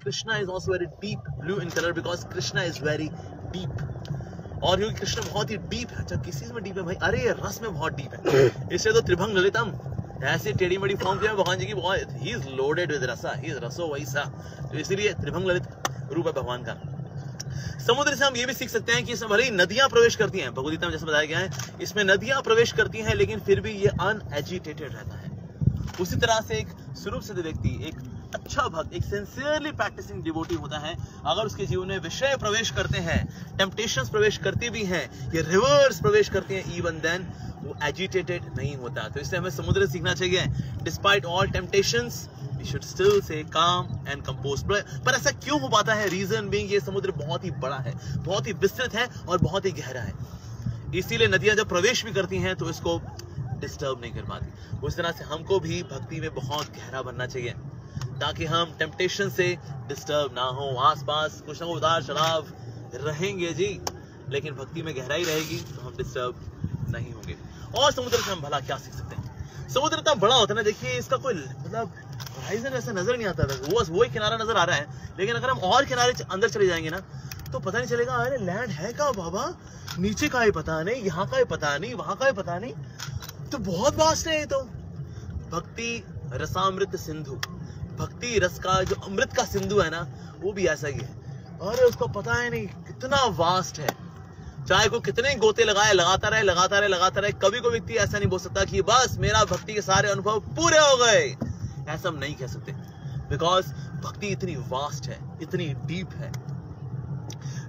Krishna is also very deep blue in colour because Krishna is very deep. और क्योंकि कृष्ण बहुत ही deep है। अच्छा किस चीज में डीप है भाई? अरे ये रस में बहुत डीप है, इसलिए तो त्रिभंग ललितम ऐसे टेढ़ी मेढ़ी फॉर्म किया भगवान जी की। बहुत ही इज लोडेड विद रसा, ही इज रसो वैसा, तो इसीलिए त्रिभंग ललित रूप है भगवान का। समुद्र से हम ये भी सीख सकते हैं कि इसमें भले ही नदियां प्रवेश करती हैं, भगवद गीता में जैसे बताया गया है, इसमें नदियां प्रवेश करती हैं लेकिन फिर भी ये अनएजिटेटेड रहता है। उसी तरह से एक स्वरूप सिद्ध व्यक्ति, एक अच्छा भक्त, एक सिंसियरली प्रैक्टिसिंग डिवोटी होता है, अगर उसके जीवन में विषय प्रवेश करते हैं, टेम्पटेशंस प्रवेश करती भी हैं, ये रिवर्स प्रवेश करती हैं, इवन देन वो एजिटेटेड नहीं होता। तो इसलिए हमें समुद्र से सीखना चाहिए, despite all temptations we should still से काम एंड कंपोज। पर ऐसा क्यों हो पाता है? रीजन बीइंग ये समुद्र बहुत ही बड़ा है, बहुत ही विस्तृत है और बहुत ही गहरा है, इसीलिए नदियां जब प्रवेश भी करती हैं तो इसको डिस्टर्ब नहीं कर पाती। उस तरह से हमको भी भक्ति में बहुत गहरा बनना चाहिए ताकि हम टेम्पटेशन से डिस्टर्ब ना हो। आसपास कुछ ना उतार चढ़ाव रहेंगे जी, लेकिन भक्ति में गहराई रहेगी तो हम डिस्टर्ब नहीं होंगे। और समुद्र से हम भला क्या सीख सकते हैं? समुद्र इतना बड़ा होता है ना, देखिए इसका कोई मतलब होराइजन ऐसा नजर नहीं आता, वो ही किनारा नजर आ रहा है, लेकिन अगर हम और किनारे अंदर चले जाएंगे ना तो पता नहीं चलेगा अरे लैंड है क्या बाबा, नीचे का ही पता नहीं, यहाँ का ही पता नहीं, वहां का ही पता नहीं, तो बहुत वास्ट है ये तो। भक्ति रसामृत सिंधु, भक्ति रस का जो अमृत का सिंधु है ना, वो भी ऐसा ही है। अरे उसको पता है नहीं कितना वास्ट है, चाहे को कितने गोते लगाए, लगाता रहे लगाता रहे लगाता रहे, कभी कोई व्यक्ति ऐसा नहीं बोल सकता कि बस मेरा भक्ति के सारे अनुभव पूरे हो गए, ऐसा हम नहीं कह सकते, बिकॉज भक्ति इतनी वास्ट है, इतनी डीप है।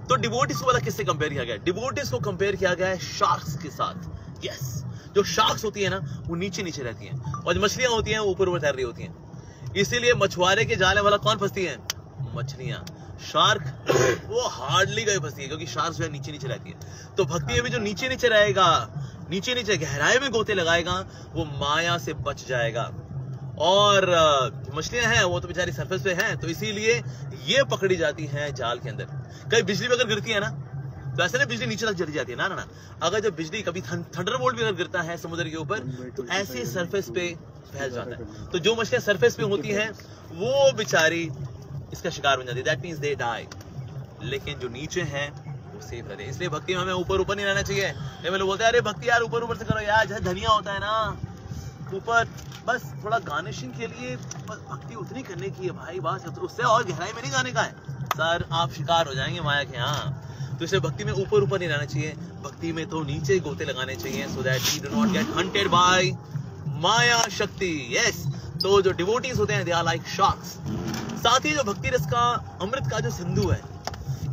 तो डिवोटीज को किससे कंपेयर किया गया? डिवोटीज को कंपेयर किया गया है शार्क्स के साथ। यस, जो शार्क्स होती है ना वो नीचे नीचे रहती हैं, और जो मछलियां होती हैं वो ऊपर ऊपर तैर रही होती हैं। इसीलिए मछुआरे के जाले वाला कौन फंसती है? मछलियां। शार्क वो हार्डली गए फंसती है, क्योंकि शार्क जो है नीचे नीचे रहती है। तो भक्ति में भी जो नीचे नीचे रहेगा, नीचे नीचे गहराई में गोते लगाएगा, वो माया से बच जाएगा। और मछलियां हैं वो तो बेचारी सरफेस पे हैं, तो इसीलिए ये पकड़ी जाती हैं जाल के अंदर। कहीं बिजली अगर गिरती है ना तो ऐसे नहीं बिजली नीचे तक चली जाती है, ना ना ना, अगर जब बिजली कभी थंडरबोल्ट भी अगर गिरता है समुद्र के ऊपर तो ऐसे सरफेस पे फैल जाता है। तो जो मछलियां सरफेस पे होती हैं वो बेचारी इसका शिकार बन जाती है, दैट मींस दे डाई। लेकिन जो नीचे हैं वो सेफ रहते हैं। इसलिए भक्ति में हमें ऊपर ऊपर नहीं रहना चाहिए। ये लोग बोलते हैं अरे भक्ति यार ऊपर ऊपर से करो यार, जैसे धनिया होता है ना ऊपर, बस थोड़ा गार्निशिंग के लिए, बस भक्ति उतनी करने की है भाई, बस उससे और गहराई में नहीं जाने का है सर, आप शिकार हो जाएंगे माया के। हाँ, तो इसे भक्ति में ऊपर ऊपर नहीं रहना चाहिए, भक्ति में तो नीचे गोते लगाने चाहिए, so that we do not get hunted by Maya Shakti. Yes, तो जो डिवोटीज होते हैं दे आर लाइक शार्क्स। साथ ही जो भक्ति रस का अमृत का जो सिंधु है,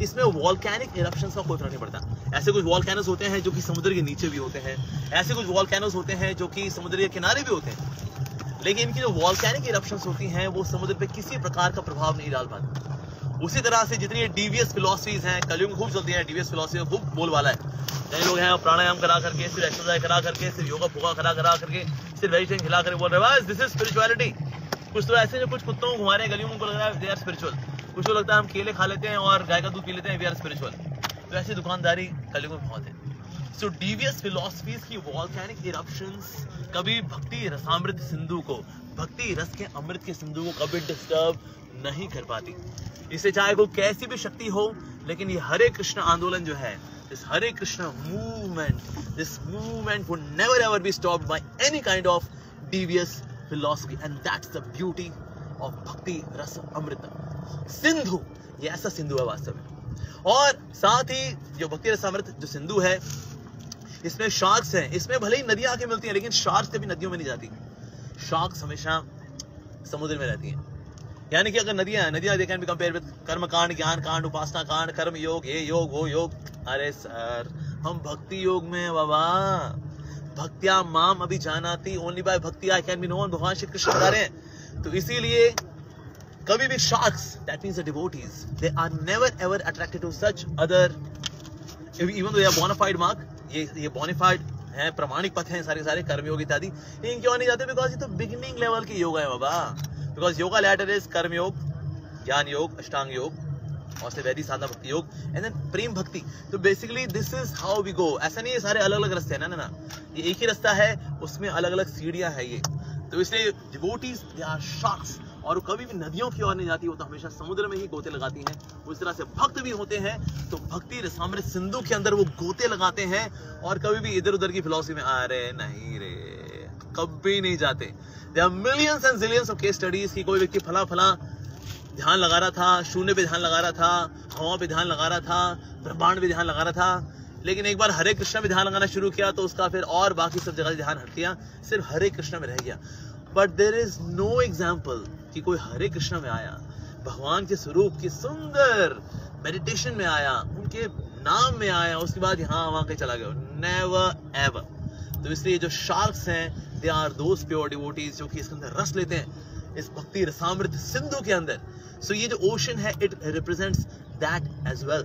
इसमें वॉल्केनिक इरप्शंस का कोई फर्क नहीं पड़ता। ऐसे कुछ वॉल्केनोस होते हैं जो कि समुद्र के नीचे भी होते हैं, ऐसे कुछ वॉल्केनोस होते हैं जो कि समुद्र के किनारे भी होते हैं, लेकिन इनकी जो वॉल्केनिक इरप्शंस होती हैं वो समुद्र पे किसी प्रकार का प्रभाव नहीं डाल पाती। उसी तरह से जितनी डेवियस फिलॉसफीज हैं, कलयुग में खूब चलती हैं, डेवियस फिलॉसफी खूब बोलबाला है। कई लोग हैं प्राणायाम करा करके, सिर्फ एक्सरसाइज करा करके, सिर्फ योगा फूगा करा करके, सिर्फ वेजिटेरियन खिला करके बोल रहे हैं दिस इज स्पिरिचुअलिटी। कुछ तो ऐसे जो कुछ कुत्तों को घुमा रहे हैं गलियों में, उनको लग रहा है दे आर स्पिरिचुअल। कुछ तो लगता है हम केले खा लेते हैं और गाय का दूध पी लेते हैं, वी आर स्पिरिचुअल। तो ऐसी दुकानदारी कलयुग में बहुत है। सो डेवियस फिलॉसफीज की वॉल्केनिक इरप्शंस कभी भक्ति रसामृत सिंधु को, भक्ति रस के अमृत के सिंधु को कभी डिस्टर्ब नहीं कर पाती। इसे चाहे को कैसी भी शक्ति हो, लेकिन ये हरे कृष्ण आंदोलन जो है, this Hare Krishna movement, this movement would never ever be stopped by any kind of devious philosophy, and that's the beauty of भक्ति रस अमृत सिंधु। ये ऐसा सिंधु है वास्तव में। और साथ ही जो भक्ति रस अमृत जो सिंधु है, इसमें शार्क्स हैं। इसमें भले ही नदियां आके मिलती हैं, लेकिन शार्क्स कभी नदियों में नहीं जाती, शार्क्स हमेशा समुद्र में रहती हैं। यानी कि अगर नदियां they can be compare with कर्म कांड, ज्ञान कांड, उपासना कांड, कर्म योग, ये योग वो योग। अरे सर, हम भक्ति योग में हैं बाबा। भक्त्या माम अभी जानाती, ओनली बाय भक्ति आई कैन बी नोन, भगवान श्री कृष्ण बता रहे हैं। तो इसीलिए कभी भी sharks, that means the devotees, they are never ever attracted to such other, even though they are bonafide mark, ये बोनाफाइड है, प्रमाणिक पथ हैं सारे कर्मयोग इत्यादि। लेकिन क्यों नहीं जाते? बिकॉज ये तो बिगिनिंग लेवल की योगा है बाबा। बिकॉज योगा लैडर इज कर्म योग, ज्ञान योग, अष्टांग योग, और से वैदिक साधना भक्ति योग, एंड देन प्रेम भक्ति। तो basically this is how we go. ऐसा नहीं है सारे अलग अलग रास्ते हैं, ना, ये एक ही रास्ता है, उसमें अलग अलग सीढ़ियां है ये। तो इसलिए डिवोटीज दे आर शार्क्स और वो कभी भी नदियों की ओर नहीं जाती, वो तो हमेशा समुद्र में ही गोते लगाती हैं। उस तरह से भक्त भी होते हैं तो भक्ति रसामृत सिंधु के अंदर वो गोते लगाते हैं और कभी भी इधर उधर की फिलॉसफी में अरे नहीं रे, कभी नहीं जाते। There are millions and zillions of case studies की कोई व्यक्ति फला फला ध्यान लगा रहा था, शून्य पे ध्यान लगा रहा था, हवा पे ध्यान लगा रहा था, ब्रह्मांड पे ध्यान लगा रहा था, लेकिन एक बार हरे कृष्णा में ध्यान लगाना शुरू किया तो उसका फिर और बाकी सब जगह ध्यान हट गया, सिर्फ हरे कृष्णा में रह गया। But there is no example कि कोई हरे कृष्णा में आया, भगवान के स्वरूप की सुंदर मेडिटेशन में आया, उनके नाम में आया, उसके बाद यहाँ वहां कहीं चला गया। Never ever. तो इसलिए जो शार्क्स हैं, they are those pure devotees जो कि इसके अंदर रस लेते हैं, इस भक्ति रसामृत सिंधु के अंदर। सो ये जो ओशन है, it represents that as well.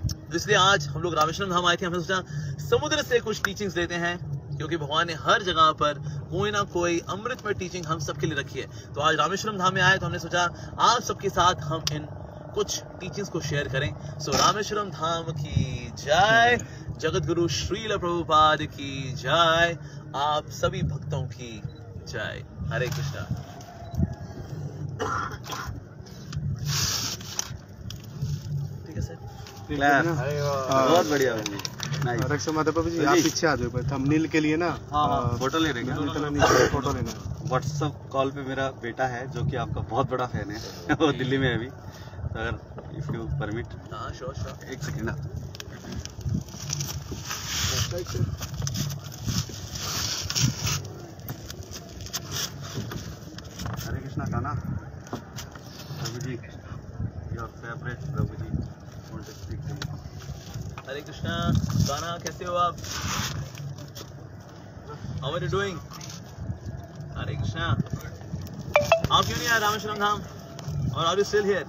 तो इसलिए आज हम लोग रामेश्वरम धाम आए थे। हमने सोचा समुद्र से कुछ टीचिंग्स लेते हैं, क्योंकि भगवान ने हर जगह पर कोई ना कोई अमृतमय टीचिंग हम सबके लिए रखी है। तो आज रामेश्वरम धाम में आए तो हमने सोचा आप सबके साथ हम इन कुछ टीचिंग्स को शेयर करें। सो रामेश्वरम धाम की जय, जगत गुरु श्रील प्रभुपाद की जय, आप सभी भक्तों की जय। हरे कृष्णा। ठीक है सर, बहुत बढ़िया। रक्षा माता बाबू जी, आप पीछे आ जाओ, थंबनेल के लिए ना फोटो ले रहे हैं, फोटो लेना। व्हाट्सएप कॉल पे मेरा बेटा है जो कि आपका बहुत बड़ा फैन है, वो दिल्ली में है अभी, अगर इफ यू परमिट। हाँ श्योर श्योर, एक सेकेंड। हरे कृष्णा गाना। प्रभु जी, योर फेवरेट प्रभु जी, want to speak to you. Hare Krishna. गाना कैसे हो आप? How are you doing? Hare Krishna. आप क्यों नहीं आए रामेश्वरम धाम? और आर यू स्टिल हियर?